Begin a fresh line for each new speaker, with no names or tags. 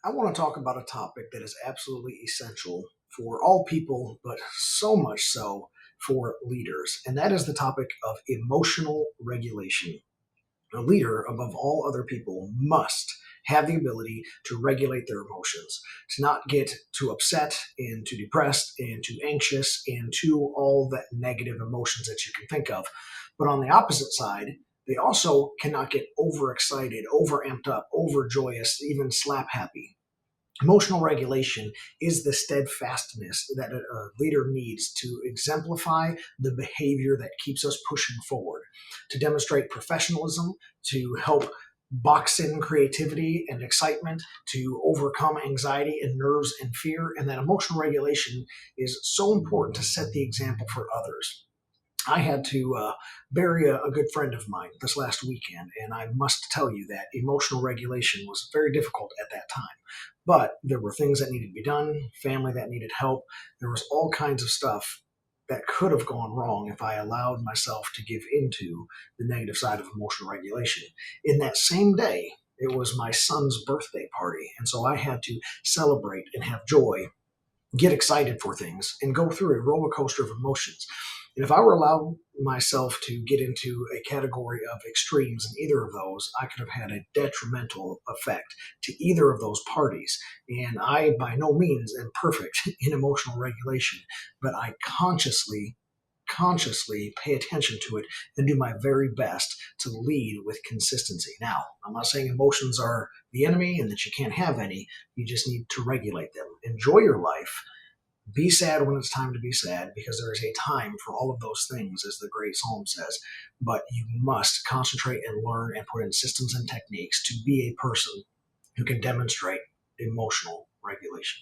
I want to talk about a topic that is absolutely essential for all people, but so much so for leaders, and that is the topic of emotional regulation. A leader, above all other people, must have the ability to regulate their emotions, to not get too upset and too depressed and too anxious and too all the negative emotions that you can think of. But on the opposite side, they also cannot get overexcited, over amped up, overjoyous, even slap happy. Emotional regulation is the steadfastness that a leader needs to exemplify the behavior that keeps us pushing forward, to demonstrate professionalism, to help box in creativity and excitement, to overcome anxiety and nerves and fear. And that emotional regulation is so important to set the example for others. I had to bury a good friend of mine this last weekend, and I must tell you that emotional regulation was very difficult at that time. But there were things that needed to be done, family that needed help. There was all kinds of stuff that could have gone wrong if I allowed myself to give into the negative side of emotional regulation. In that same day, it was my son's birthday party, and so I had to celebrate and have joy, get excited for things, and go through a roller coaster of emotions. And if I were allowed myself to get into a category of extremes in either of those, I could have had a detrimental effect to either of those parties. And I, by no means, am perfect in emotional regulation, but I consciously pay attention to it and do my very best to lead with consistency. Now, I'm not saying emotions are the enemy and that you can't have any. You just need to regulate them. Enjoy your life. Be sad when it's time to be sad, because there is a time for all of those things, as the great psalm says. But you must concentrate and learn and put in systems and techniques to be a person who can demonstrate emotional regulation.